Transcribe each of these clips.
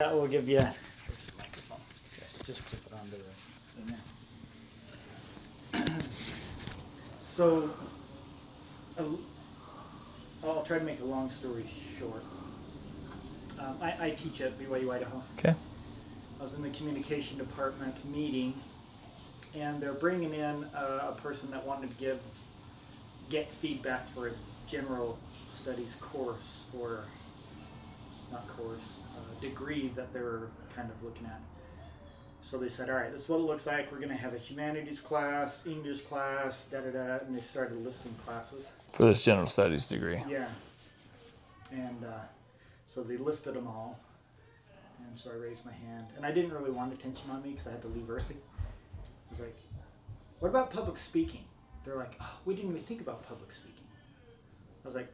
that will give you. Here's the microphone. Okay, just clip it onto the thing there. So, I'll try to make a long story short. I teach at BYU Idaho. Okay. I was in the communication department meeting, and they're bringing in a person that wanted to get feedback for a general studies course, or not course, degree that they were kind of looking at. So they said, all right, this is what it looks like. We're going to have a humanities class, English class, da-da-da, and they started listing classes. For this general studies degree. Yeah. And so they listed them all. And so I raised my hand. And I didn't really want attention on me because I had to leave early. I was like, what about public speaking? They're like, oh, we didn't even think about public speaking. I was like,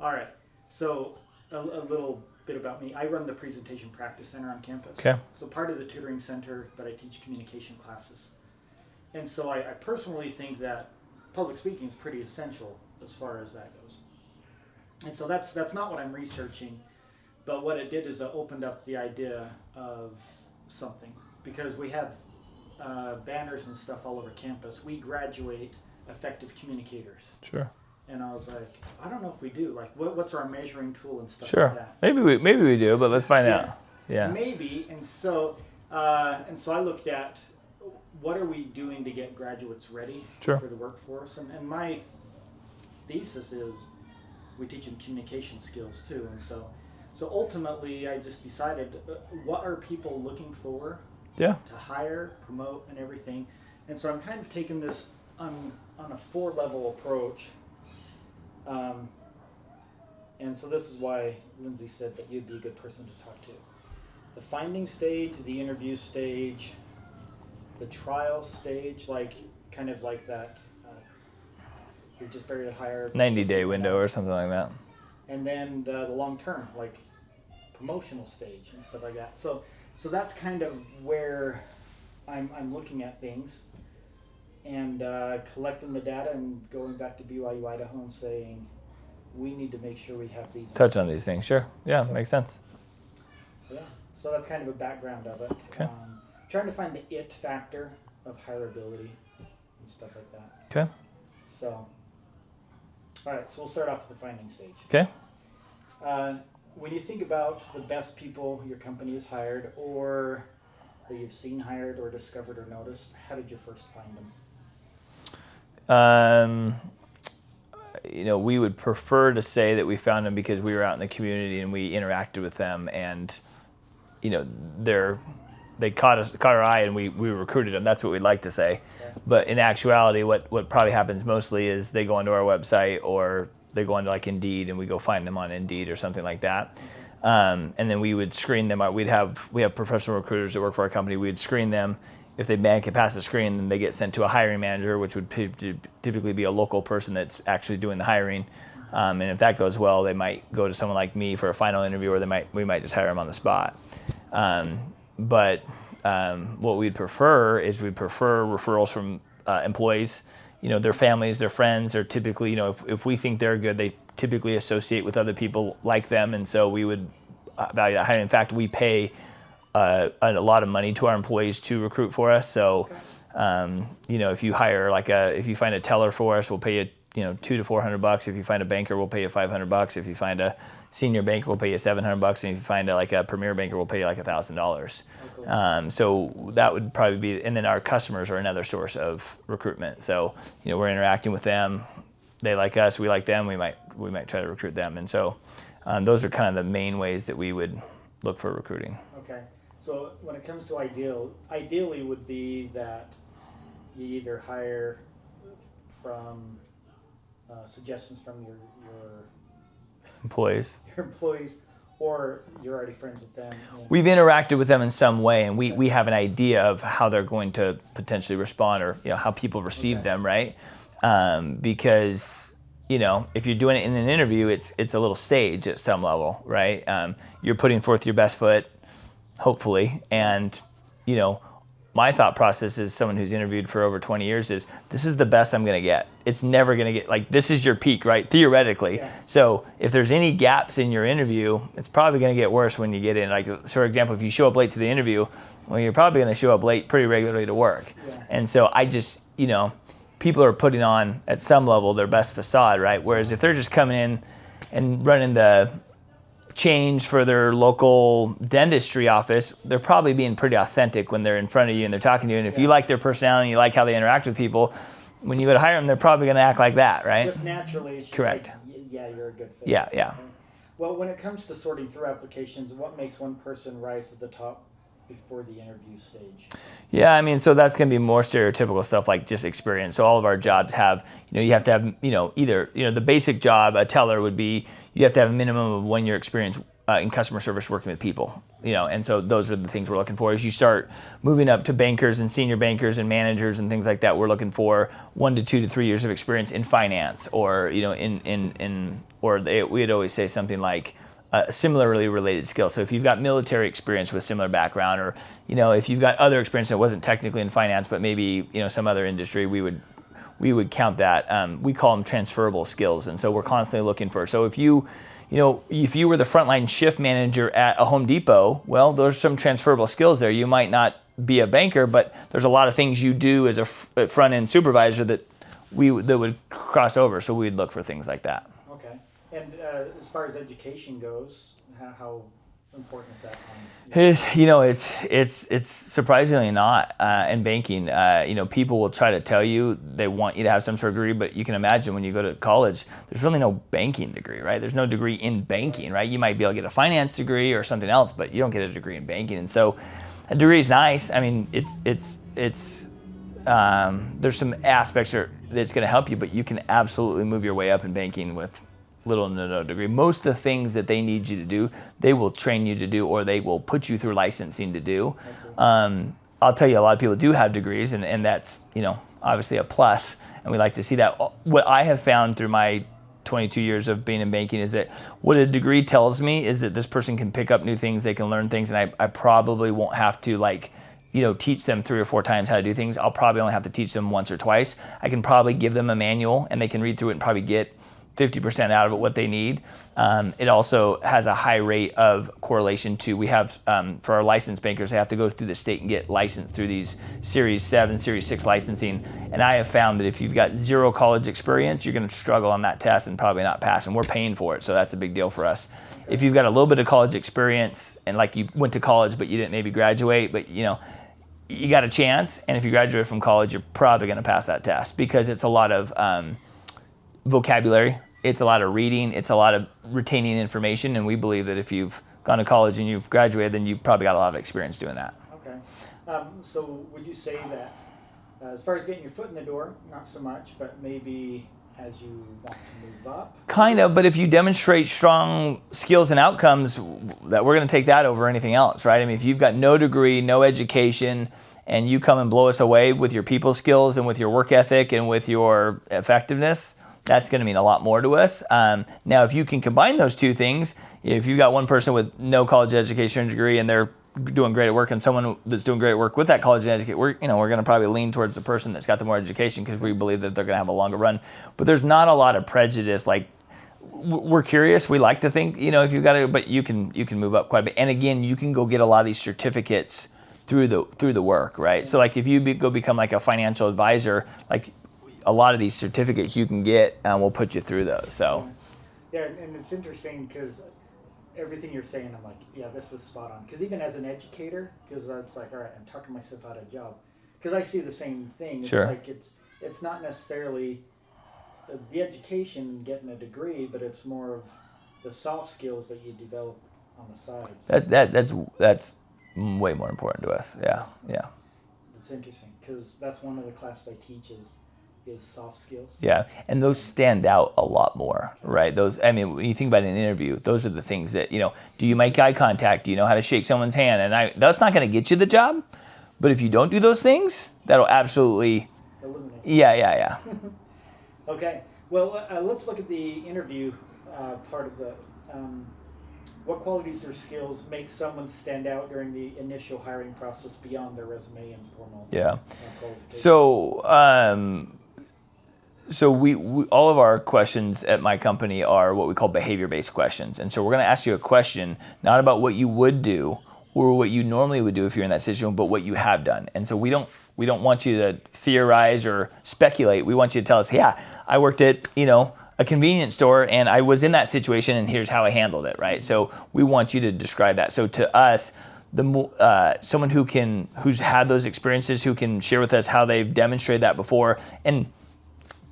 all right. So a little bit about me. I run the Presentation Practice Center on campus. Okay. So part of the tutoring center, but I teach communication classes. And so I personally think that public speaking is pretty essential as far as that goes. And so that's not what I'm researching, but what it did is it opened up the idea of something, because we have banners and stuff all over campus. We graduate effective communicators. Sure. And I was like, I don't know if we do. Like, what's our measuring tool and stuff sure. like that? Maybe we do, but let's find out. Yeah. Maybe. And so I looked at what are we doing to get graduates ready Sure. for the workforce. And my thesis is we teach them communication skills too. And so ultimately I just decided what are people looking for Yeah. to hire, promote, and everything. And so I'm kind of taking this on a 4-level approach. And so this is why Lindsay said that you'd be a good person to talk to. The finding stage, the interview stage, the trial stage, like kind of like that, you're just barely hired. 90-day window or something like that. And then the long term, like promotional stage and stuff like that. So that's kind of where I'm looking at things and collecting the data and going back to BYU Idaho and saying, we need to make sure we have these. Touch on these things, sure. Yeah, makes sense. So that's kind of a background of it. Okay. Trying to find the it factor of hireability and stuff like that. Okay. So, all right, so we'll start off with the finding stage. Okay. When you think about the best people your company has hired or that you've seen hired or discovered or noticed, how did you first find them? We would prefer to say that we found them because we were out in the community and we interacted with them, and they caught our eye and we recruited them. That's what we'd like to say. Okay. But in actuality, what probably happens mostly is they go onto our website or they go onto like Indeed and we go find them on Indeed or something like that. Okay. And then we would screen them out. We have professional recruiters that work for our company. We would screen them. If they can pass the screen, then they get sent to a hiring manager, which would typically be a local person that's actually doing the hiring. And if that goes well, they might go to someone like me for a final interview, or we might just hire them on the spot. But what we'd prefer is referrals from employees. Their families, their friends are typically, if we think they're good, they typically associate with other people like them, and so we would value that highly. In fact, we pay a lot of money to our employees to recruit for us. So, if you hire if you find a teller for us, we'll pay you, $200 to $400. If you find a banker, we'll pay you $500. If you find a senior banker, we'll pay you $700. And if you find a premier banker, we'll pay you like $1,000. Okay. So that would probably be, and then our customers are another source of recruitment. So, we're interacting with them. They like us, we like them. We might try to recruit them. And so, those are kind of the main ways that we would look for recruiting. Okay. So when it comes to ideally would be that you either hire from suggestions from your employees, or you're already friends with them. We've interacted with them in some way, and we have an idea of how they're going to potentially respond, or how people receive them, right? Because if you're doing it in an interview, it's a little stage at some level, right? You're putting forth your best foot, hopefully, and my thought process is someone who's interviewed for over 20 years is this is the best I'm going to get. It's never going to get like this is your peak, right? Theoretically. Yeah. So if there's any gaps in your interview, it's probably going to get worse when you get in. Like, for example, if you show up late to the interview, well, you're probably going to show up late pretty regularly to work. Yeah. And so I just, people are putting on at some level their best facade, right? Whereas if they're just coming in and running the change for their local dentistry office, they're probably being pretty authentic when they're in front of you and they're talking to you. And if you like their personality, you like how they interact with people, when you go to hire them, they're probably going to act like that, right? Just naturally. It's just Correct. Like, yeah, you're a good fit. Yeah, yeah. Well, when it comes to sorting through applications, what makes one person rise to the top before the interview stage? Yeah, I mean, so that's going to be more stereotypical stuff like just experience. So all of our jobs have, you have to have, either, the basic job, a teller would be, you have to have a minimum of 1 year experience in customer service working with people, and so those are the things we're looking for. As you start moving up to bankers and senior bankers and managers and things like that, we're looking for 1 to 2 to 3 years of experience in finance or, we'd always say something like, similarly related skills. So if you've got military experience with similar background, or if you've got other experience that wasn't technically in finance, but maybe some other industry, we would count that. We call them transferable skills, and so we're constantly looking for. So if you were the frontline shift manager at a Home Depot, well, there's some transferable skills there. You might not be a banker, but there's a lot of things you do as a front end supervisor that would cross over. So we'd look for things like that. And as far as education goes, how important is that? It's surprisingly not in banking. People will try to tell you they want you to have some sort of degree, but you can imagine when you go to college, there's really no banking degree, right? There's no degree in banking, right? You might be able to get a finance degrgoing or something else, but you don't get a degree in banking. And so a degree is nice. I mean, there's some aspects that's going to help you, but you can absolutely move your way up in banking with little to no degree. Most of the things that they need you to do, they will train you to do, or they will put you through licensing to do. I'll tell you, a lot of people do have degrees, and that's obviously a plus, and we like to see that. What I have found through my 22 years of being in banking is that what a degree tells me is that this person can pick up new things, they can learn things, and I probably won't have to teach them 3 or 4 times how to do things. I'll probably only have to teach them once or twice. I can probably give them a manual, and they can read through it and probably get 50% out of it, what they need. It also has a high rate of correlation to, we have, for our licensed bankers, they have to go through the state and get licensed through these Series 7, Series 6 licensing. And I have found that if you've got 0 college experience, you're going to struggle on that test and probably not pass. And we're paying for it, so that's a big deal for us. If you've got a little bit of college experience and you went to college, but you didn't maybe graduate, but you got a chance. And if you graduate from college, you're probably going to pass that test because it's a lot of vocabulary. It's a lot of reading. It's a lot of retaining information. And we believe that if you've gone to college and you've graduated, then you've probably got a lot of experience doing that. Okay. So would you say that as far as getting your foot in the door, not so much, but maybe as you want to move up? Kind of, but if you demonstrate strong skills and outcomes, that we're going to take that over anything else, right? I mean, if you've got no degree, no education, and you come and blow us away with your people skills and with your work ethic and with your effectiveness, that's going to mean a lot more to us. Now, if you can combine those two things, if you've got one person with no college education degree and they're doing great at work, and someone that's doing great at work with that college education, we're going to probably lean towards the person that's got the more education because we believe that they're going to have a longer run. But there's not a lot of prejudice. We're curious. We like to think, if you've got it, but you can move up quite a bit. And again, you can go get a lot of these certificates through the work, right? So if you go become a financial advisor, a lot of these certificates you can get, and we'll put you through those. So, yeah, and it's interesting because everything you're saying, I'm like, yeah, this is spot on. Because even as an educator, because it's like, all right, I'm talking myself out of a job. Because I see the same thing. It's sure. It's not necessarily the education, getting a degree, but it's more of the soft skills that you develop on the side. That's way more important to us. Yeah. It's interesting because that's one of the classes I teach is soft skills. Yeah, and those stand out a lot more, right? When you think about an interview, those are the things that, do you make eye contact? Do you know how to shake someone's hand? And that's not going to get you the job, but if you don't do those things, that'll absolutely eliminate. Yeah. Okay, well, let's look at the interview part of the what qualities or skills make someone stand out during the initial hiring process beyond their resume and formal qualifications? So we all of our questions at my company are what we call behavior-based questions. And so we're going to ask you a question, not about what you would do or what you normally would do if you're in that situation, but what you have done. And so we don't want you to theorize or speculate. We want you to tell us, yeah, I worked at, a convenience store and I was in that situation and here's how I handled it, right? So we want you to describe that. So to us, someone who's had those experiences, who can share with us how they've demonstrated that before and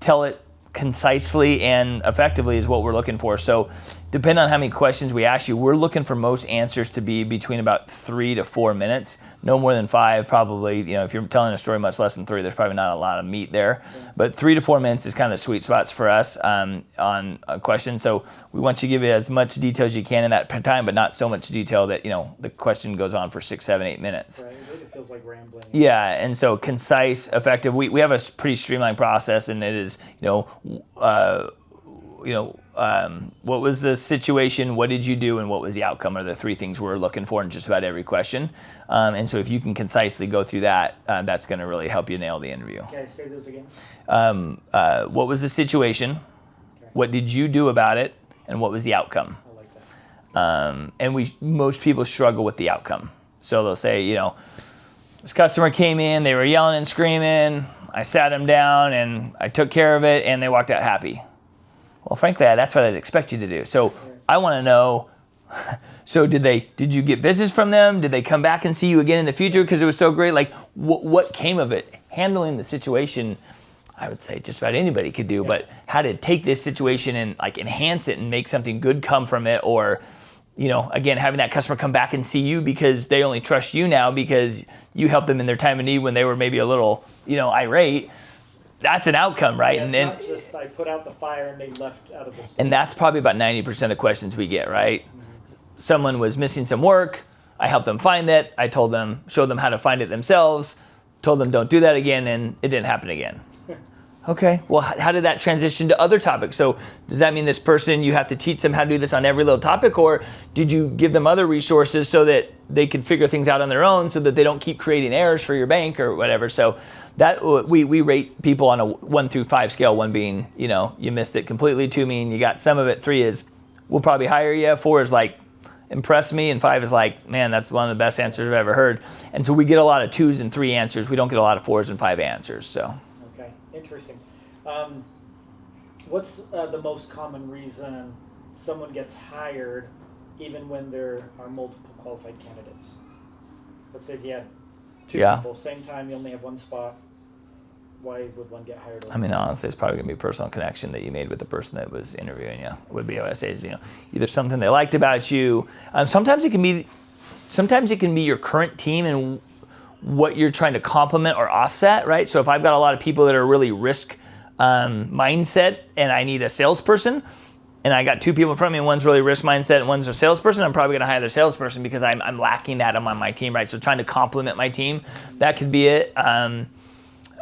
tell it concisely and effectively is what we're looking for. So depending on how many questions we ask you, we're looking for most answers to be between about 3 to 4 minutes, no more than 5 probably. If you're telling a story much less than 3, there's probably not a lot of meat there. Yeah. But 3 to 4 minutes is kind of the sweet spots for us on a question. So we want you to give you as much detail as you can in that time, but not so much detail that the question goes on for 6, 7, 8 minutes. Right. It feels like rambling. Yeah, and so concise, effective. We have a pretty streamlined process, and it is what was the situation, what did you do, and what was the outcome are the 3 things we're looking for in just about every question. And so if you can concisely go through that, that's going to really help you nail the interview. Okay, say those again. What was the situation? Okay. What did you do about it? And what was the outcome? I like that. And most people struggle with the outcome. So they'll say, this customer came in, they were yelling and screaming, I sat them down and I took care of it and they walked out happy. Well, frankly, that's what I'd expect you to do. So I want to know, so did you get business from them? Did they come back and see you again in the future because it was so great? Like what came of it? Handling the situation, I would say just about anybody could do, but how to take this situation and like enhance it and make something good come from it, or again, having that customer come back and see you because they only trust you now because you helped them in their time of need when they were maybe a little, irate. That's an outcome, right? Yeah, it's not just I put out the fire and they left out of the store. And that's probably about 90% of the questions we get, right? Mm-hmm. Someone was missing some work. I helped them find it. I showed them how to find it themselves, told them don't do that again, and it didn't happen again. Okay, well, how did that transition to other topics? So does that mean this person, you have to teach them how to do this on every little topic, or did you give them other resources so that they could figure things out on their own so that they don't keep creating errors for your bank or whatever? So that we rate people on a 1 through 5 scale, 1 being, you missed it completely, 2 meaning you got some of it, 3 is we'll probably hire you, 4 is like impress me, and 5 is like, man, that's one of the best answers I've ever heard. And so we get a lot of 2s and 3 answers. We don't get a lot of 4s and 5 answers, so. Okay, interesting. What's the most common reason someone gets hired even when there are multiple qualified candidates? Let's say if you had 2 people, same time, you only have 1 spot. Why would one get hired? I mean, honestly, it's probably going to be a personal connection that you made with the person that was interviewing you. Would be what I say is, either something they liked about you. Sometimes it can be your current team and what you're trying to complement or offset, right? So if I've got a lot of people that are really risk mindset and I need a salesperson, and I got 2 people in front of me, and one's really risk mindset and one's a salesperson, I'm probably going to hire the salesperson because I'm lacking that on my team, right? So trying to complement my team, that could be it.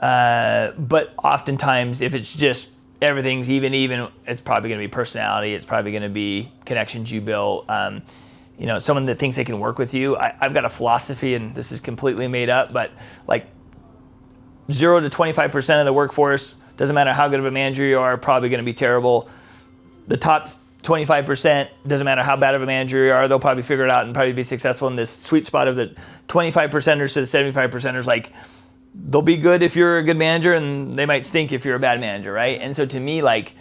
But oftentimes, if it's just everything's even, it's probably going to be personality. It's probably going to be connections you build. Someone that thinks they can work with you. I've got a philosophy, and this is completely made up, but like 0 to 25% of the workforce, doesn't matter how good of a manager you are, probably going to be terrible. The top 25%, doesn't matter how bad of a manager you are, they'll probably figure it out and probably be successful in this sweet spot of the 25%ers to the 75%ers. Like, they'll be good if you're a good manager, and they might stink if you're a bad manager, right? And so to me, like,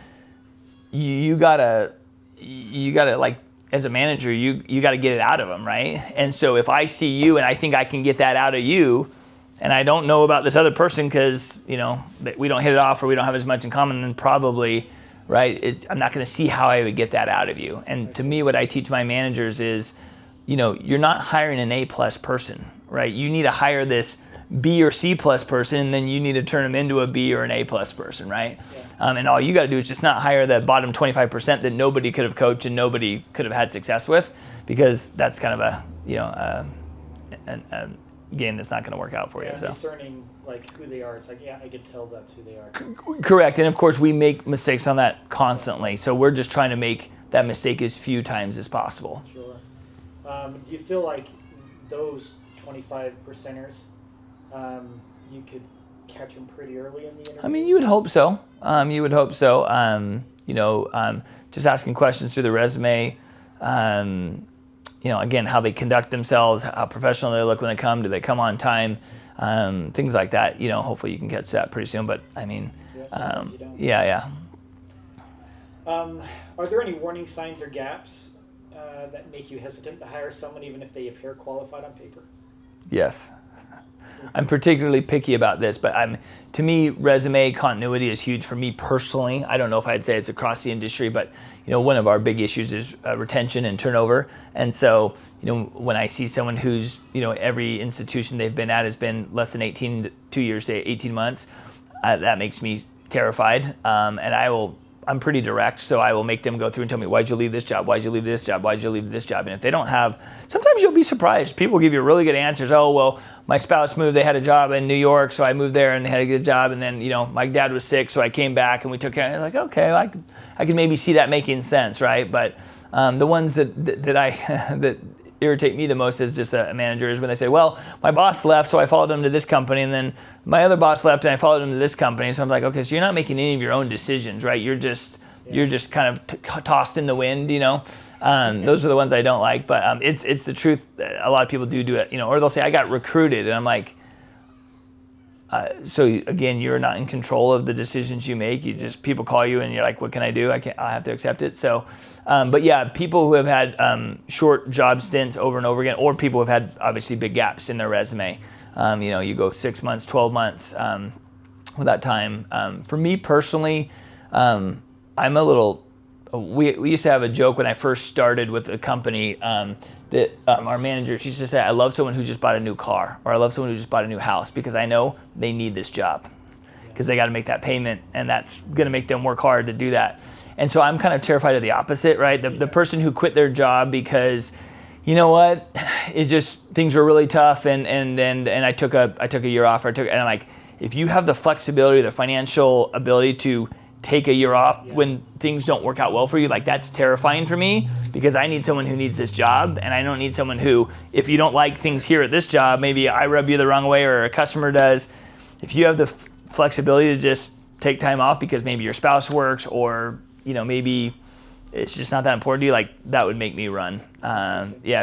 you gotta like, as a manager, you gotta get it out of them, right? And so if I see you and I think I can get that out of you, and I don't know about this other person because, we don't hit it off or we don't have as much in common, then probably, right, I'm not gonna see how I would get that out of you. And to me, what I teach my managers is, you're not hiring an A+ person, right? You need to hire this B or C+ person, and then you need to turn them into a B or an A+ person, right? Yeah. And all you got to do is just not hire the bottom 25% that nobody could have coached and nobody could have had success with, because that's kind of a game that's not going to work out for you. So discerning like who they are, it's like, I could tell that's who they are. Correct, and of course we make mistakes on that constantly. So we're just trying to make that mistake as few times as possible. Sure. Do you feel like those 25 percenters, you could catch them pretty early in the interview? I mean, you would hope so. Just asking questions through the resume. Again, how they conduct themselves, how professional they look when they come. Do they come on time? Things like that. Hopefully you can catch that pretty soon. But I mean, sometimes you don't. yeah. Are there any warning signs or gaps that make you hesitant to hire someone even if they appear qualified on paper? Yes. I'm particularly picky about this, but to me, resume continuity is huge for me personally. I don't know if I'd say it's across the industry, but one of our big issues is retention and turnover. And so, when I see someone who's, every institution they've been at has been less than 2 years, say 18 months, that makes me terrified. And I'm pretty direct, so I will make them go through and tell me, why'd you leave this job? Why'd you leave this job? Why'd you leave this job? And if they don't have, sometimes you'll be surprised. People give you really good answers. Oh, well, my spouse moved, they had a job in New York, so I moved there and had a good job. And then, my dad was sick, so I came back and we took care of it. Like, okay, I can maybe see that making sense, right? But the ones that irritate me the most as just a manager is when they say, well, my boss left, so I followed him to this company, and then my other boss left and I followed him to this company. So I'm like, okay, so you're not making any of your own decisions, right? You're just kind of tossed in the wind, Those are the ones I don't like, but it's the truth. A lot of people do it, or they'll say, I got recruited, and I'm like, so again, you're not in control of the decisions you make. People call you and you're like, what can I do? I have to accept it. So, but yeah, people who have had short job stints over and over again, or people who have had obviously big gaps in their resume. You go 6 months, 12 months without time. For me personally, I'm a little. We used to have a joke when I first started with the company that our manager, she used to say, I love someone who just bought a new car, or I love someone who just bought a new house, because I know they need this job because they got to make that payment, and that's going to make them work hard to do that. And so I'm kind of terrified of the opposite, right? The person who quit their job because, you know what, it just, things were really tough, and I took a year off, and I'm like, if you have the flexibility, the financial ability to take a year off when things don't work out well for you, like, that's terrifying for me, because I need someone who needs this job, and I don't need someone who, if you don't like things here at this job, maybe I rub you the wrong way or a customer does. If you have the flexibility to just take time off because maybe your spouse works, or maybe it's just not that important to you, like, that would make me run.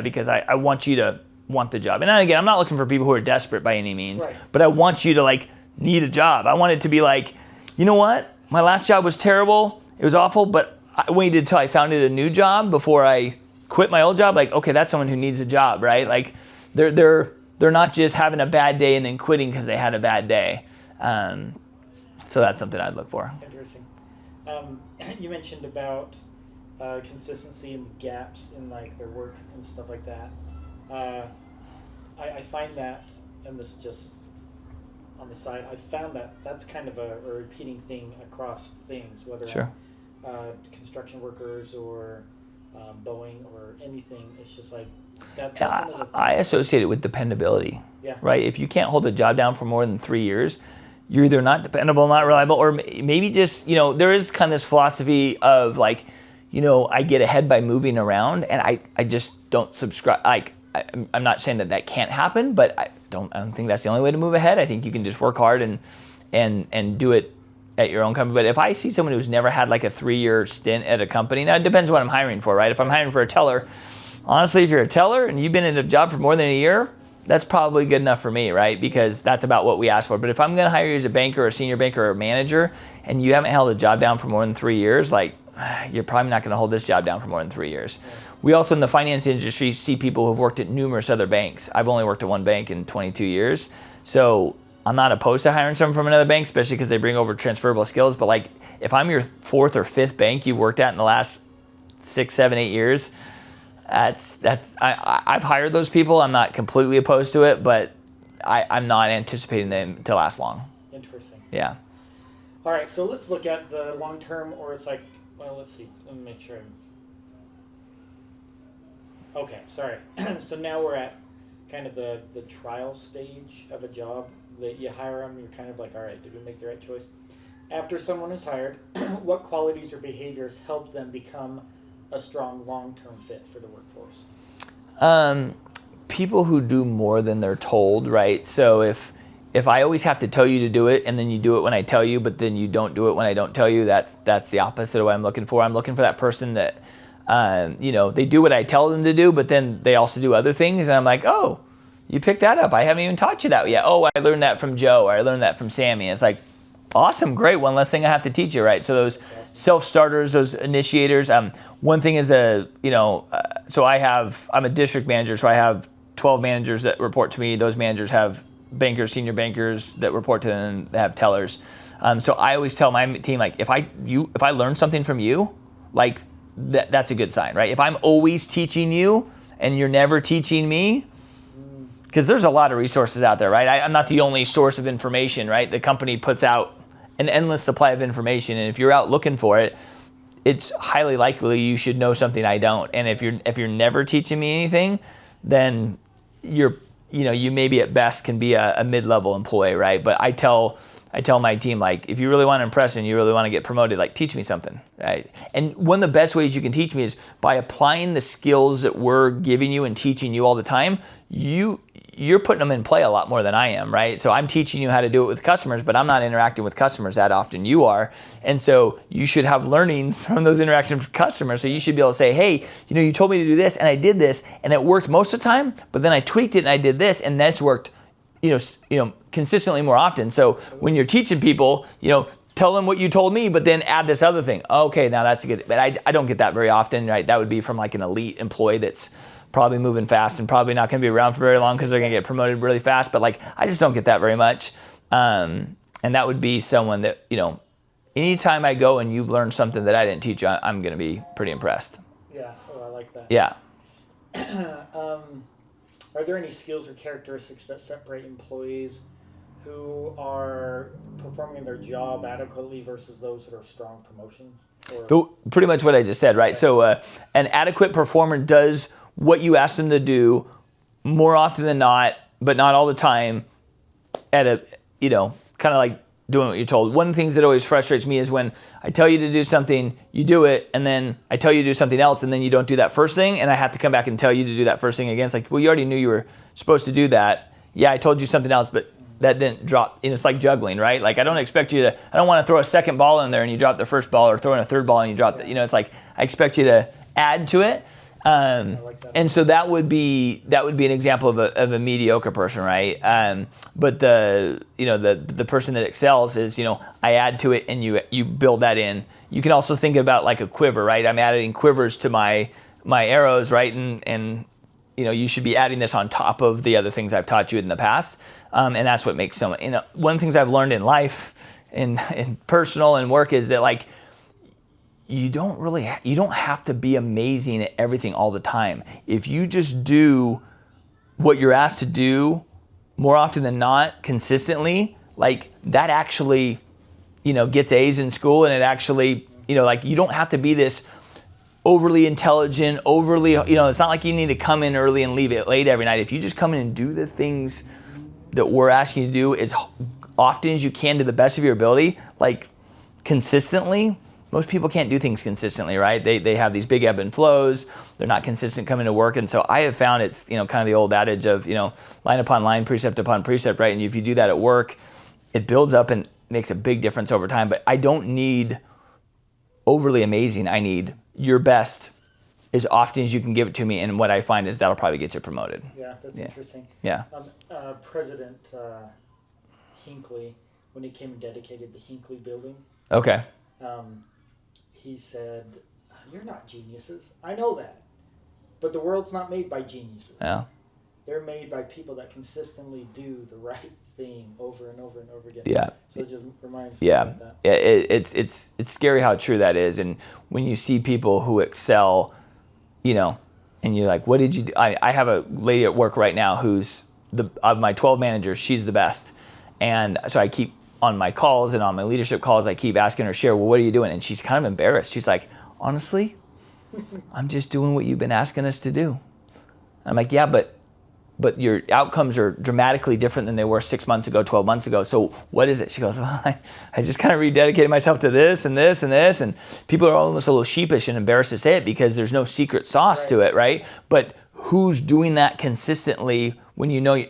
Because I want you to want the job. And again, I'm not looking for people who are desperate by any means, right, but I want you to need a job. I want it to be like, you know what? My last job was terrible. It was awful, but I waited until I found a new job before I quit my old job. Like, okay, that's someone who needs a job, right? Like, they're not just having a bad day and then quitting because they had a bad day. So that's something I'd look for. Interesting. You mentioned about consistency and gaps in their work and stuff like that. I find that, and this just on the side, I found that that's kind of a repeating thing across things, whether sure. Construction workers or Boeing or anything. It's just like that's yeah, one of the I associate it with dependability. Yeah. Right? If you can't hold a job down for more than 3 years, you're either not dependable, not reliable, or maybe just, there is kind of this philosophy of I get ahead by moving around, and I just don't subscribe. I'm not saying that can't happen, but I don't think that's the only way to move ahead. I think you can just work hard and do it at your own company. But if I see someone who's never had a 3-year stint at a company, now it depends what I'm hiring for, right? If I'm hiring for a teller, honestly, if you're a teller and you've been in a job for more than a year, that's probably good enough for me, right? Because that's about what we ask for. But if I'm going to hire you as a banker or a senior banker or a manager, and you haven't held a job down for more than 3 years, you're probably not going to hold this job down for more than 3 years. We also, in the finance industry, see people who've worked at numerous other banks. I've only worked at one bank in 22 years. So I'm not opposed to hiring someone from another bank, especially because they bring over transferable skills. But if I'm your 4th or 5th bank you've worked at in the last 6, 7, 8 years, I've hired those people. I'm not completely opposed to it, but I'm not anticipating them to last long. Interesting. Yeah. All right, so let's look at the long term, or it's let's see. Let me make sure. Okay, sorry. So now we're at kind of the trial stage of a job that you hire them. You're kind of all right, did we make the right choice? After someone is hired, what qualities or behaviors help them become a strong long-term fit for the workforce? People who do more than they're told, right? So if I always have to tell you to do it and then you do it when I tell you, but then you don't do it when I don't tell you, that's the opposite of what I'm looking for. I'm looking for that person that, they do what I tell them to do, but then they also do other things. And I'm like, oh, you picked that up. I haven't even taught you that yet. Oh, I learned that from Joe, or I learned that from Sammy. It's like, awesome, great, one less thing I have to teach you, right? So those self-starters, those initiators. One thing is so I'm a district manager, so I have 12 managers that report to me. Those managers have bankers, senior bankers that report to them, and they have tellers. So I always tell my team, like, if I learn something from you, like that's a good sign, right? If I'm always teaching you and you're never teaching me, because there's a lot of resources out there, right? I'm not the only source of information, right? The company puts out an endless supply of information, and if you're out looking for it, it's highly likely you should know something I don't. And if you're never teaching me anything, then you maybe at best can be a mid-level employee, right? But I tell my team, like, if you really want to impress and you really want to get promoted, like, teach me something, right? And one of the best ways you can teach me is by applying the skills that we're giving you and teaching you all the time. You're putting them in play a lot more than I am, right? So I'm teaching you how to do it with customers, but I'm not interacting with customers that often. You are. And so you should have learnings from those interactions with customers. So you should be able to say, hey, you told me to do this and I did this and it worked most of the time, but then I tweaked it and I did this and that's worked, consistently more often. So when you're teaching people, tell them what you told me, but then add this other thing. Okay, now that's a good, but I don't get that very often, right? That would be from like an elite employee that's probably moving fast and probably not going to be around for very long because they're going to get promoted really fast. But like, I just don't get that very much. And that would be someone that, anytime I go and you've learned something that I didn't teach you, I'm going to be pretty impressed. Yeah, I like that. Yeah. Are there any skills or characteristics that separate employees who are performing their job adequately versus those that are strong promotion? Pretty much what I just said, right? Okay. So an adequate performer does what you ask them to do more often than not, but not all the time, at a, kind of like doing what you're told. One of the things that always frustrates me is when I tell you to do something, you do it, and then I tell you to do something else, and then you don't do that first thing, and I have to come back and tell you to do that first thing again. It's like, well, you already knew you were supposed to do that. Yeah, I told you something else, but that didn't drop. It's like juggling, right? Like, I don't expect you to, I don't want to throw a second ball in there and you drop the first ball, or throw in a third ball and you drop the, it's like, I expect you to add to it. And so that would be an example of a mediocre person, right? But the person that excels is, I add to it and you build that in. You can also think about like a quiver, right? I'm adding quivers to my arrows, right? And you should be adding this on top of the other things I've taught you in the past. And that's what makes someone, one of the things I've learned in life, in personal and work, is that like, you don't have to be amazing at everything all the time. If you just do what you're asked to do more often than not, consistently, like that actually, gets A's in school, and it actually, like, you don't have to be this overly intelligent, it's not like you need to come in early and leave it late every night. If you just come in and do the things that we're asking you to do as often as you can to the best of your ability, like consistently. Most people can't do things consistently, right? They have these big ebb and flows. They're not consistent coming to work. And so I have found it's, kind of the old adage of, line upon line, precept upon precept, right? And if you do that at work, it builds up and makes a big difference over time. But I don't need overly amazing. I need your best as often as you can give it to me. And what I find is that'll probably get you promoted. Yeah, that's interesting. Yeah. President Hinckley, when he came and dedicated the Hinckley building. Okay. He said, "You're not geniuses. I know that. But the world's not made by geniuses. Yeah. They're made by people that consistently do the right thing over and over and over again." Yeah. So it just reminds me of that. Yeah. It's scary how true that is. And when you see people who excel, and you're like, what did you do? I have a lady at work right now who's of my 12 managers, she's the best. And so I keep, on my calls and on my leadership calls, I keep asking her, Cher, well, what are you doing? And she's kind of embarrassed. She's like, honestly, I'm just doing what you've been asking us to do. And I'm like, yeah, but but your outcomes are dramatically different than they were 6 months ago, 12 months ago. So what is it? She goes, well, I just kind of rededicated myself to this and this and this. And people are almost a little sheepish and embarrassed to say it because there's no secret sauce to it, right? But who's doing that consistently when you know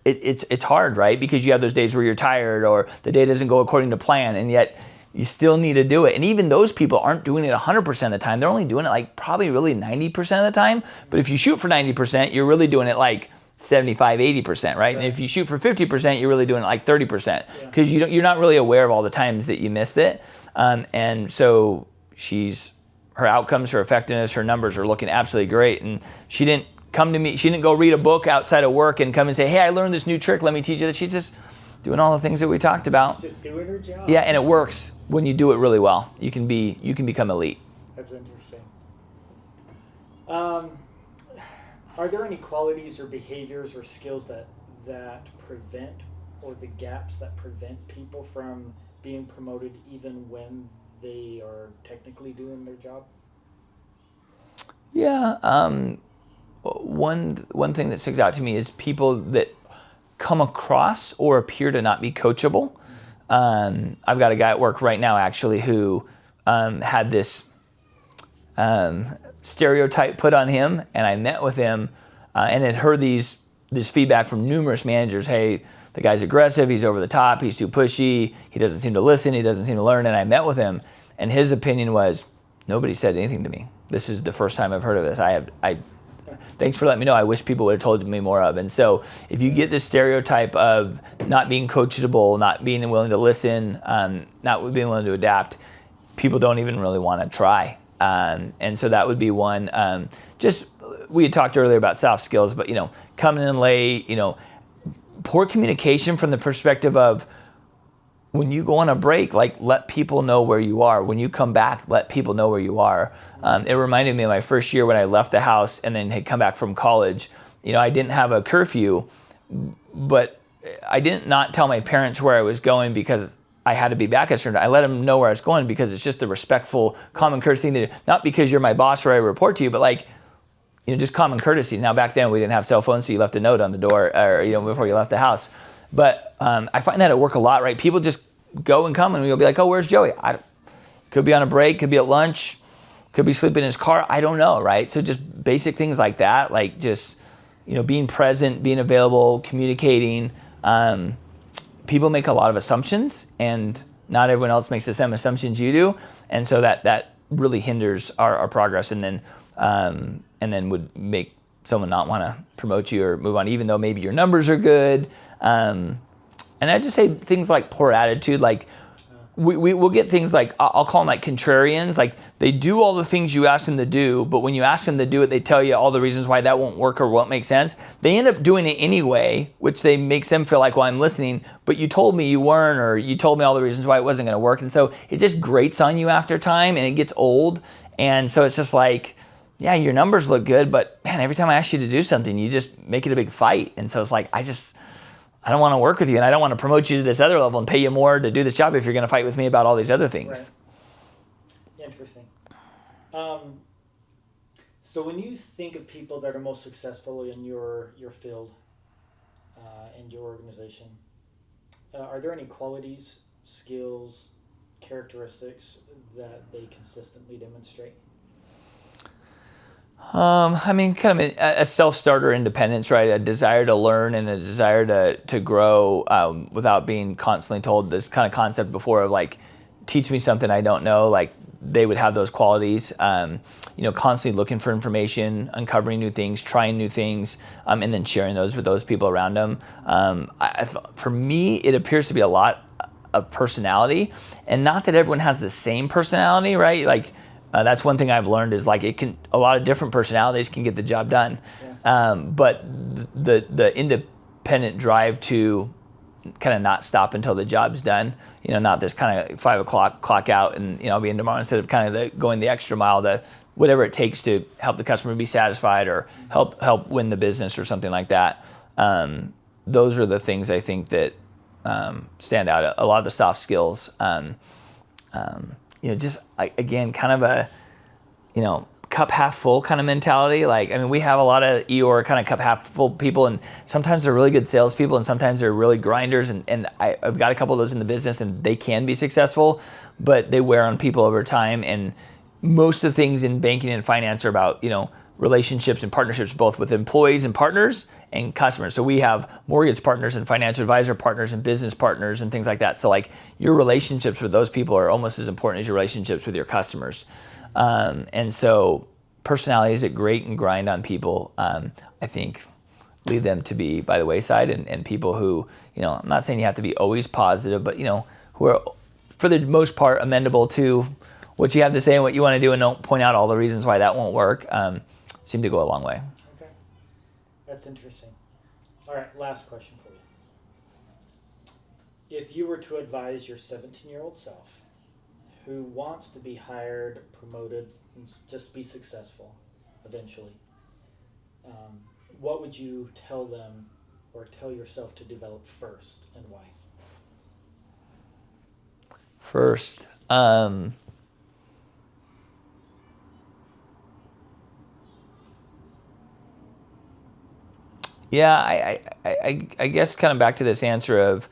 it's hard, right? Because you have those days where you're tired or the day doesn't go according to plan, and yet you still need to do it. And even those people aren't doing it 100% of the time. They're only doing it like probably really 90% of the time. But if you shoot for 90%, you're really doing it like 75, 80%, right? And if you shoot for 50%, you're really doing it like 30% because you're not really aware of all the times that you missed it. And so her outcomes, her effectiveness, her numbers are looking absolutely great. And she didn't come to me, she didn't go read a book outside of work and come and say, hey, I learned this new trick, let me teach you this. She's just doing all the things that we talked about. Just doing her job. Yeah, and it works when you do it really well. You can become elite. That's interesting. Are there any qualities or behaviors or skills that prevent, or the gaps that prevent people from being promoted even when they are technically doing their job? Yeah, one thing that sticks out to me is people that come across or appear to not be coachable. I've got a guy at work right now actually who had this stereotype put on him, and I met with him and had heard this feedback from numerous managers. Hey, the guy's aggressive, he's over the top, he's too pushy, he doesn't seem to listen, he doesn't seem to learn. And I met with him, and his opinion was, nobody said anything to me. This is the first time I've heard of this. Thanks for letting me know. I wish people would have told me more of. And so if you get this stereotype of not being coachable, not being willing to listen, not being willing to adapt, people don't even really want to try. And so that would be one. We had talked earlier about soft skills, but coming in late, poor communication from the perspective of when you go on a break, like let people know where you are. When you come back, let people know where you are. It reminded me of my first year when I left the house and then had come back from college. I didn't have a curfew, but I didn't not tell my parents where I was going because I had to be back at a certain time. I let them know where I was going because it's just a respectful, common courtesy thing to do. Not because you're my boss or I report to you, but just common courtesy. Now back then we didn't have cell phones, so you left a note on the door or before you left the house. But I find that at work a lot, right? People just go and come and we'll be like, oh, where's Joey? Could be on a break, could be at lunch, could be sleeping in his car. I don't know, right? So just basic things like that, like just, being present, being available, communicating. People make a lot of assumptions, and not everyone else makes the same assumptions you do. And so that really hinders our progress, and then would make someone not want to promote you or move on, even though maybe your numbers are good. And I'd just say things like poor attitude, like we'll get things like, I'll call them like contrarians, like they do all the things you ask them to do, but when you ask them to do it, they tell you all the reasons why that won't work or won't make sense. They end up doing it anyway, which makes them feel like, well, I'm listening, but you told me you weren't, or you told me all the reasons why it wasn't going to work. And so it just grates on you after time, and it gets old. And so it's just like, yeah, your numbers look good, but man, every time I ask you to do something, you just make it a big fight. And so it's like, I don't want to work with you, and I don't want to promote you to this other level and pay you more to do this job if you're going to fight with me about all these other things. Right. Interesting. So when you think of people that are most successful in your field and your organization, are there any qualities, skills, characteristics that they consistently demonstrate? Kind of a self-starter independence, right? A desire to learn and a desire to grow without being constantly told this kind of concept before of like, teach me something I don't know. Like they would have those qualities, constantly looking for information, uncovering new things, trying new things, and then sharing those with those people around them. For me, it appears to be a lot of personality, and not that everyone has the same personality, right? Like, that's one thing I've learned is like a lot of different personalities can get the job done. Yeah. But the independent drive to kind of not stop until the job's done, not this kind of 5 o'clock clock out and, I'll be in tomorrow, instead of kind of going the extra mile to whatever it takes to help the customer be satisfied or help win the business or something like that. Those are the things I think that stand out. A lot of the soft kind cup half full kind of mentality. Like, I mean, we have a lot of Eeyore kind of cup half full people, and sometimes they're really good salespeople, and sometimes they're really grinders. And I've got a couple of those in the business, and they can be successful, but they wear on people over time. And most of the things in banking and finance are about, relationships and partnerships, both with employees and partners and customers. So we have mortgage partners and financial advisor partners and business partners and things like that. So like your relationships with those people are almost as important as your relationships with your customers. And so personalities that grate and grind on people, I think lead them to be by the wayside, and people who, I'm not saying you have to be always positive, but who are for the most part amenable to what you have to say and what you want to do, and don't point out all the reasons why that won't work, seem to go a long way. Okay, that's interesting. All right, last question for you. If you were to advise your 17-year-old self who wants to be hired, promoted, and just be successful eventually, what would you tell them or tell yourself to develop first, and why? First, yeah, I guess kind of back to this answer of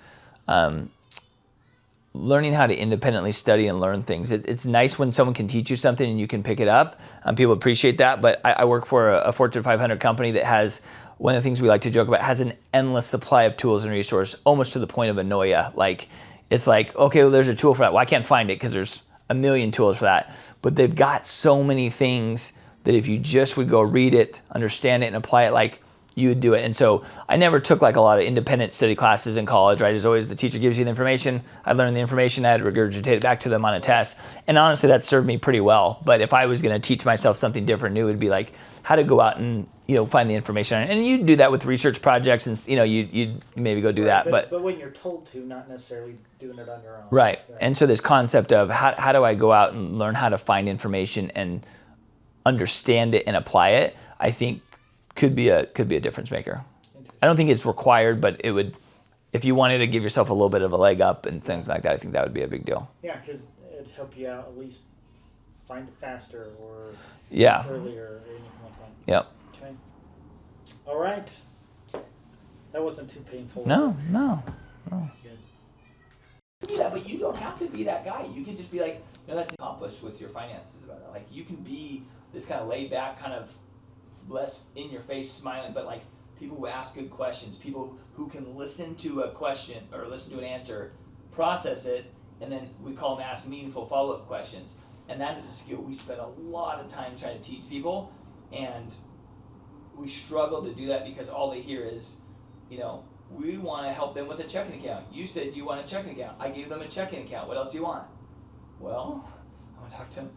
learning how to independently study and learn things. It's nice when someone can teach you something and you can pick it up. People appreciate that, but I work for a Fortune 500 company that has, one of the things we like to joke about, has an endless supply of tools and resources, almost to the point of annoya. Like, it's like, okay, well, there's a tool for that. Well, I can't find it because there's a million tools for that. But they've got so many things that if you just would go read it, understand it, and apply it, like, you would do it. And so I never took like a lot of independent study classes in college, right? As always, the teacher gives you the information. I learned the information, I had to regurgitate it back to them on a test. And honestly, that served me pretty well. But if I was going to teach myself something different new, it would be like how to go out and, find the information. And you do that with research projects, and, you'd maybe go do that. But when you're told to, not necessarily doing it on your own. Right. And so this concept of how do I go out and learn how to find information and understand it and apply it, I think could be a difference maker. I don't think it's required, but it would, if you wanted to give yourself a little bit of a leg up and things like that, I think that would be a big deal. Yeah, because it'd help you out, at least find it faster or earlier or anything like that. Yep. Okay. All right. That wasn't too painful. No. Good. Yeah, but you don't have to be that guy. You can just be like, that's accomplished with your finances about it. Like, you can be this kind of laid back, kind of less in your face smiling, but like people who ask good questions, people who can listen to a question or listen to an answer, process it, and then we call them ask meaningful follow-up questions. And that is a skill we spend a lot of time trying to teach people, and we struggle to do that because all they hear is, we want to help them with a checking account. You said you want a checking account. I gave them a checking account. What else do you want? Well, I want to talk to them.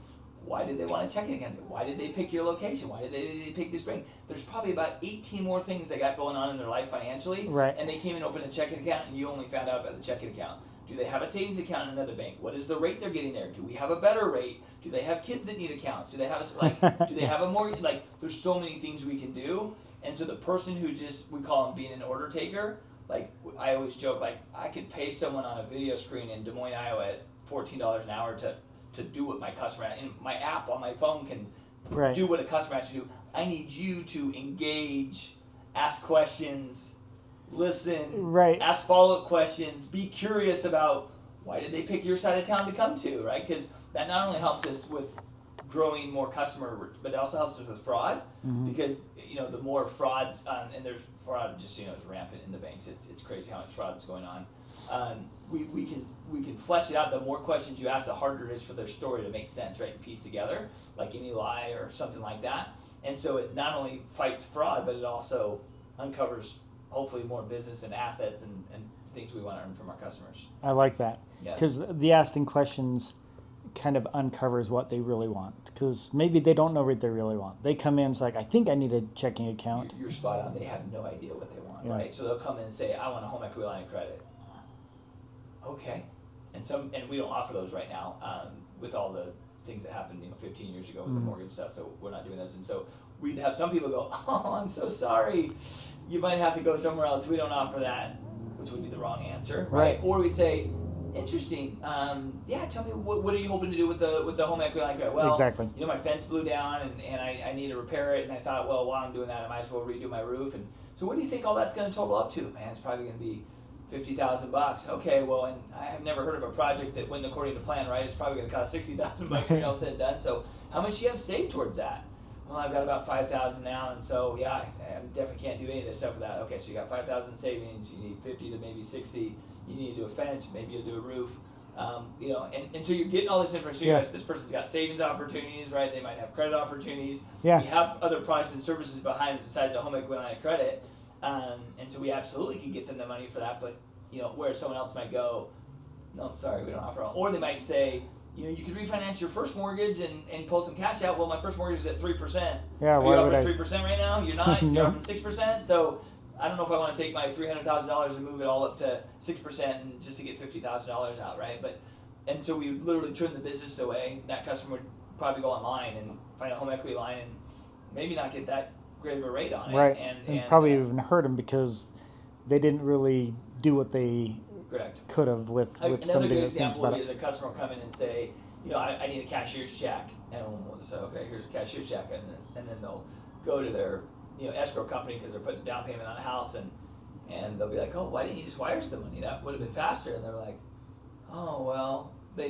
Why did they want a checking account? Why did they pick your location? Why did they pick this bank? There's probably about 18 more things they got going on in their life financially, right? And they came and opened a checking account, and you only found out about the checking account. Do they have a savings account in another bank? What is the rate they're getting there? Do we have a better rate? Do they have kids that need accounts? Do they have do they have a mortgage? Like, there's so many things we can do. And so the person who we call them being an order taker, like I always joke, like I could pay someone on a video screen in Des Moines, Iowa at $14 an hour to do what my customer, and my app on my phone can do what a customer has to do. I need you to engage, ask questions, listen, ask follow-up questions, be curious about why did they pick your side of town to come to, right? Because that not only helps us with growing more customer, but it also helps us with fraud, because the more fraud, and there's fraud just is rampant in the banks. It's crazy how much fraud is going on. We can flesh it out. The more questions you ask, the harder it is for their story to make sense, right? And piece together, like any lie or something like that. And so it not only fights fraud, but it also uncovers hopefully more business and assets and things we want to earn from our customers. I like that, because the asking questions kind of uncovers what they really want, because maybe they don't know what they really want. They come in, it's like, I think I need a checking account. You're spot on. They have no idea what they want, right? So they'll come in and say, I want a home equity line of credit. Okay. And we don't offer those right now, with all the things that happened 15 years ago with the mortgage stuff, so we're not doing those. And so we'd have some people go, oh, I'm so sorry, you might have to go somewhere else, we don't offer that, which would be the wrong answer, right? Or we'd say, Interesting. Tell me what are you hoping to do with the home equity line credit? Well, Exactly. my fence blew down and I need to repair it, and I thought, well, while I'm doing that, I might as well redo my roof. And so, what do you think all that's going to total up to? Man, it's probably going to be $50,000. Okay, well, and I have never heard of a project that went according to plan, right? It's probably going to cost $60,000 when all said and done. So, how much do you have saved towards that? Well, I've got about $5,000 now, and so I definitely can't do any of this stuff with that. Okay, so you got $5,000 savings. You need 50 to maybe 60. You need to do a fence. Maybe you'll do a roof. And so you're getting all this information. Yeah. This person's got savings opportunities, right? They might have credit opportunities. Yeah. We have other products and services behind it besides the home equity line of credit, and so we absolutely can get them the money for that. But where someone else might go, no, sorry, we don't offer all. Or they might say, you could refinance your first mortgage and pull some cash out. Well, my first mortgage is at 3%. Yeah, Are why you would offering 3% right now? You're not. No. You're offering 6%. So I don't know if I want to take my $300,000 and move it all up to 6% and just to get $50,000 out, right? And so we would literally turn the business away. That customer would probably go online and find a home equity line and maybe not get that great of a rate on it. Right. And probably uh, even hurt them because they didn't really do what they correct. could have with Another somebody good that thinks example about is it. a customer will come in and say, I need a cashier's check, and we'll say, okay, here's a cashier's check, and then they'll go to their escrow company because they're putting a down payment on a house, and they'll be like, oh, why didn't you just wire us the money? That would have been faster. And they're like, oh, well, the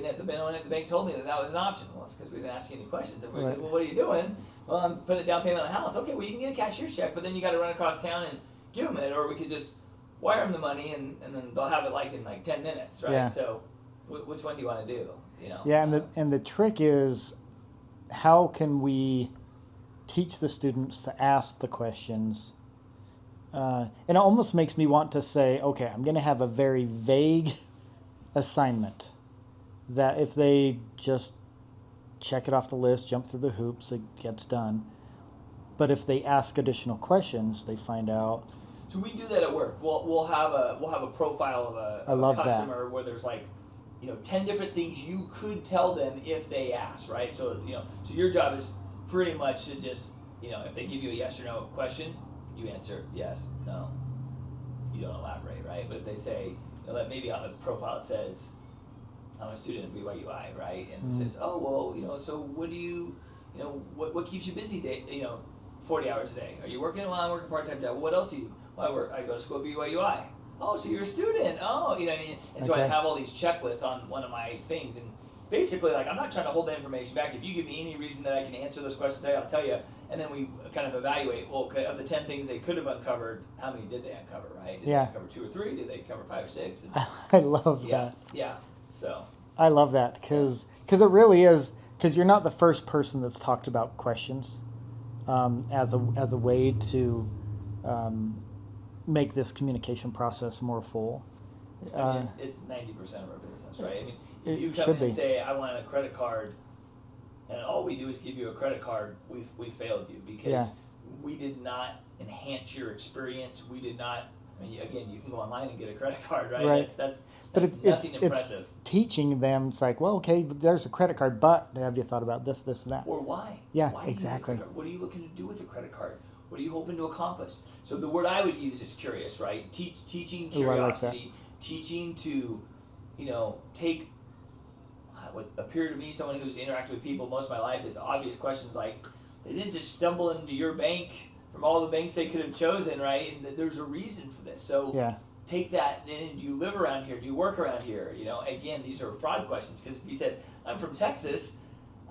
bank told me that was an option. Well, it's because we didn't ask you any questions. And we said, well, what are you doing? Well, I'm putting a down payment on a house. Okay, well, you can get a cashier's check, but then you got to run across town and give them it, or we could just wire them the money, and then they'll have it in 10 minutes, right? Yeah. So which one do you want to do? Yeah, and the trick is, how can we teach the students to ask the questions? And it almost makes me want to say, okay, I'm going to have a very vague assignment that if they just check it off the list, jump through the hoops, it gets done. But if they ask additional questions, they find out. So we do that at work. We'll have a profile of a customer where there's 10 different things you could tell them if they ask, right? So so your job is pretty much to just if they give you a yes or no question, you answer yes, no. You don't elaborate, right? But if they say maybe on the profile it says I'm a student at BYUI, right? And it says, oh well, so what do you what keeps you busy 40 hours a day? Are you working? Well, I'm working part-time job. What else do you do? Well, I go to school at BYUI. Oh, so you're a student. Oh, what I mean? And so I have all these checklists on one of my things. And basically, I'm not trying to hold the information back. If you give me any reason that I can answer those questions, I'll tell you. And then we kind of evaluate, well, okay, of the 10 things they could have uncovered, how many did they uncover, right? Did they uncover 2 or 3? Did they cover 5 or 6? And I love that. Yeah, so. I love that because it really is, because you're not the first person that's talked about questions as a way to make this communication process more full. I mean, it's 90% of our business, right? I mean, if you It come should in and be. say, I want a credit card, and all we do is give you a credit card, we failed you because we did not enhance your experience. We did not. I mean, again, you can go online and get a credit card, right? Right. That's But nothing impressive. it's teaching them. It's like, well, okay, but there's a credit card, but have you thought about this, and that? Or why? Yeah, Why do you need a exactly. credit card? What are you looking to do with a credit card? What are you hoping to accomplish? So the word I would use is curious, right? Teaching Ooh, I like that. curiosity, teaching to, take what appear to me someone who's interacted with people most of my life. It's obvious questions like, they didn't just stumble into your bank from all the banks they could have chosen, right? And there's a reason for this. So take that, and do you live around here? Do you work around here? Again, these are fraud questions because if you said, I'm from Texas,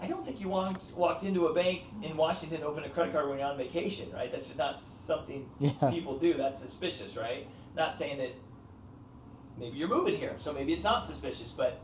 I don't think you walked into a bank in Washington and opened a credit card when you're on vacation, right? That's just not something people do. That's suspicious, right? Not saying that maybe you're moving here, so maybe it's not suspicious, but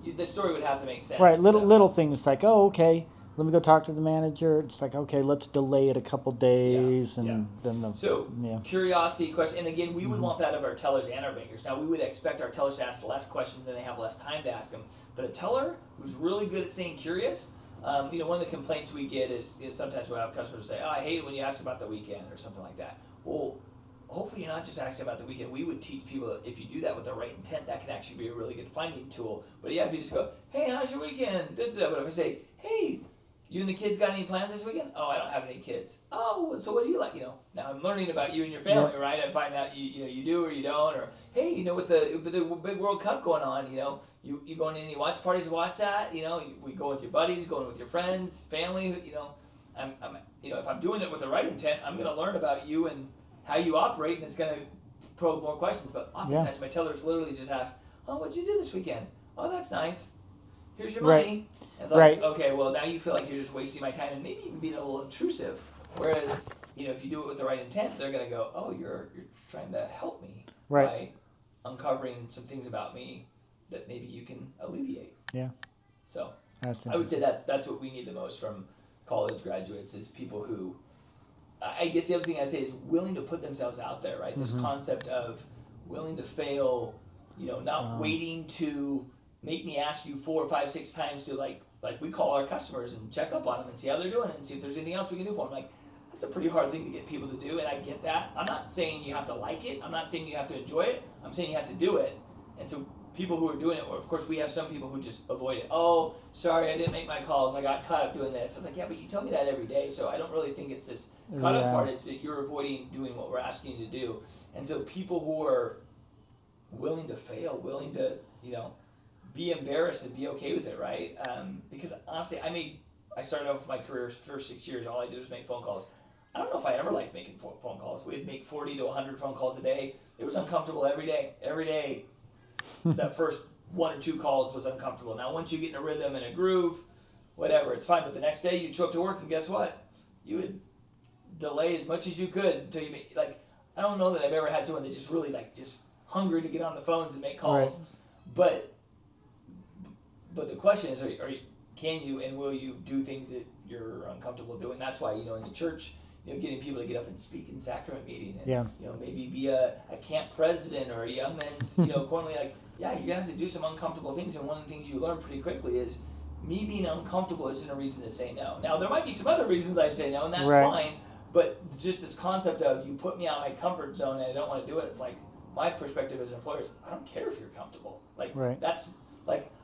the story would have to make sense. Right, little things like, oh, okay, let me go talk to the manager. It's like, okay, let's delay it a couple days, and then curiosity question, and again, we would want that of our tellers and our bankers. Now, we would expect our tellers to ask less questions and they have less time to ask them. But a teller who's really good at staying curious, one of the complaints we get is sometimes we'll have customers say, oh, I hate it when you ask about the weekend or something like that. Well, hopefully you're not just asking about the weekend. We would teach people that if you do that with the right intent, that can actually be a really good finding tool. But if you just go, hey, how's your weekend? But if I say, hey, You and the kids got any plans this weekend? Oh, I don't have any kids. Oh, so what do you like? Now I'm learning about you and your family, right? I find out you do or you don't, or hey, with the big World Cup going on, you going to any watch parties to watch that? We go with your buddies, going with your friends, family. I'm if I'm doing it with the right intent, I'm going to learn about you and how you operate, and it's going to probe more questions. But oftentimes my tellers literally just ask, oh, what'd you do this weekend? Oh, that's nice. Here's your money. It's like, okay, well, now you feel like you're just wasting my time and maybe even being a little intrusive. Whereas, if you do it with the right intent, they're going to go, oh, you're trying to help me by uncovering some things about me that maybe you can alleviate. Yeah. So I would say that's what we need the most from college graduates is people who, I guess the other thing I'd say is willing to put themselves out there, right? This concept of willing to fail, not waiting to make me ask you 4 or 5, 6 times to like we call our customers and check up on them and see how they're doing and see if there's anything else we can do for them. Like, that's a pretty hard thing to get people to do, and I get that. I'm not saying you have to like it. I'm not saying you have to enjoy it. I'm saying you have to do it. And so people who are doing it, or of course we have some people who just avoid it. Oh, sorry, I didn't make my calls. I got caught up doing this. I was like, yeah, but you tell me that every day, so I don't really think it's this caught up part. It's that you're avoiding doing what we're asking you to do. And so people who are willing to fail, willing to, be embarrassed and be okay with it, right? Because honestly, I started off with my career first 6 years, all I did was make phone calls. I don't know if I ever liked making phone calls. We'd make 40 to 100 phone calls a day. It was uncomfortable every day. Every day, that first 1 or 2 calls was uncomfortable. Now, once you get in a rhythm and a groove, whatever, it's fine. But the next day, you'd show up to work, and guess what? You would delay as much as you could until you I don't know that I've ever had someone that just really, just hungry to get on the phones and make calls. Right. But the question is, can you and will you do things that you're uncomfortable doing? That's why, in the church, getting people to get up and speak in sacrament meeting and, maybe be a camp president or a young men's, quarterly, you're going to have to do some uncomfortable things. And one of the things you learn pretty quickly is me being uncomfortable isn't a reason to say no. Now, there might be some other reasons I'd say no, and that's fine. But just this concept of you put me out of my comfort zone and I don't want to do it, it's like my perspective as an employer is I don't care if you're comfortable. That's...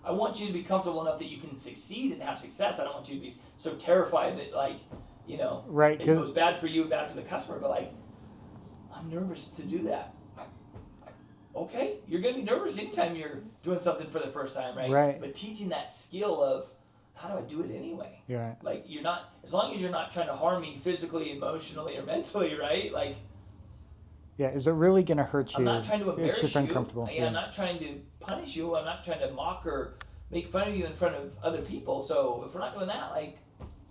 I want you to be comfortable enough that you can succeed and have success. I don't want you to be so terrified that, it goes bad for you, bad for the customer. But, I'm nervous to do that. Okay, you're going to be nervous anytime you're doing something for the first time, right? Right. But teaching that skill of, how do I do it anyway? You're right. You're not, as long as you're not trying to harm me physically, emotionally, or mentally, right? Yeah, is it really going to hurt you? I'm not trying to embarrass you. It's just uncomfortable. I'm not trying to punish you. I'm not trying to mock or make fun of you in front of other people. So if we're not doing that,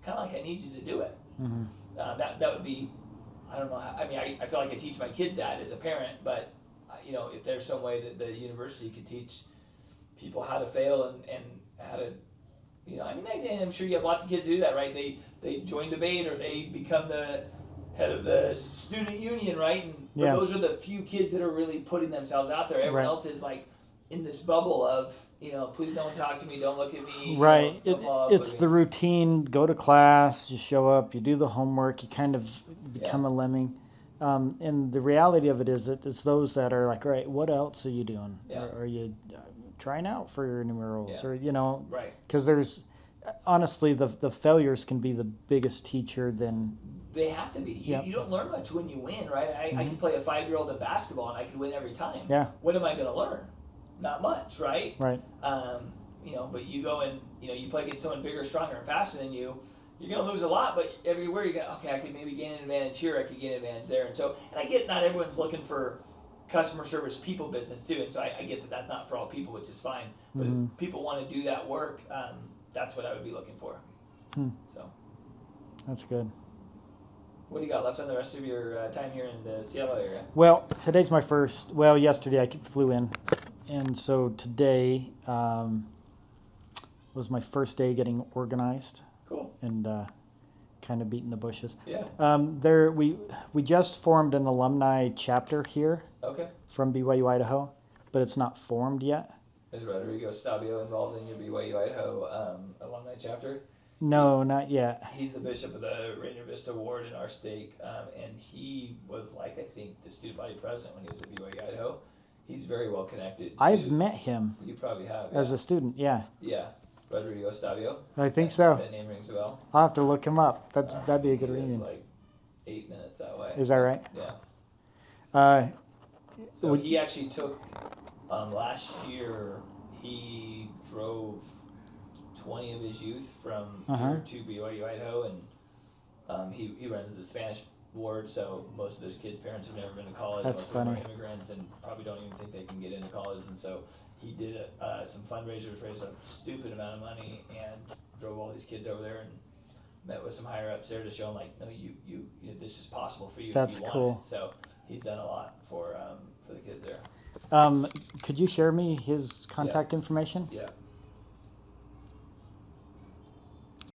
kind of I need you to do it. Mm-hmm. That would be, I don't know. I feel like I teach my kids that as a parent, but if there's some way that the university could teach people how to fail and how to, I'm sure you have lots of kids who do that, right? They join debate or they become the head of the student union, right? And those are the few kids that are really putting themselves out there. Everyone else is in this bubble of, please don't talk to me, don't look at me. Right. It's the routine. Go to class, you show up, you do the homework, you kind of become a lemming. And the reality of it is that it's those that are all right, what else are you doing? Yeah. Or are you trying out for your intramurals? Or, right. Because there's, honestly, the failures can be the biggest teacher than... They have to be. You don't learn much when you win, right? I can play a 5-year-old in basketball and I can win every time. Yeah. What am I going to learn? Not much, right? Right. But you go and you play against someone bigger, stronger, and faster than you. You're going to lose a lot, but everywhere you're going, I could maybe gain an advantage here. I could gain an advantage there, and I get not everyone's looking for customer service, people business too, and so I get that that's not for all people, which is fine. But if people want to do that work, that's what I would be looking for. So. That's good. What do you got left on the rest of your time here in the Seattle area? Well, today's my first. Well, yesterday I flew in, and so today was my first day getting organized. Cool. And kind of beating the bushes. Yeah. We just formed an alumni chapter here. Okay. From BYU Idaho, but it's not formed yet. Is Rodrigo Stabio involved in your BYU Idaho alumni chapter? No, not yet. He's the bishop of the Rainier Vista Ward in our stake, and he was I think, the student body president when he was at BYU Idaho. He's very well connected. I've met him. You probably have. As a student, yeah. Yeah. Rodrigo Stavio. I think so. That name rings a bell. I'll have to look him up. That'd be a good He lives reunion. like 8 minutes that way. Is that right? Yeah. So would- he actually took, last year, he drove 20 of his youth from here to BYU, Idaho, and he runs the Spanish ward, so most of those kids' parents have never been to college. That's most of them funny. are immigrants and probably don't even think they can get into college, and so he did some fundraisers, raised a stupid amount of money, and drove all these kids over there and met with some higher ups there to show them, like, no, you this is possible for you. That's if you cool. Want it. So he's done a lot for the kids there. Could you share me his contact information? Yeah.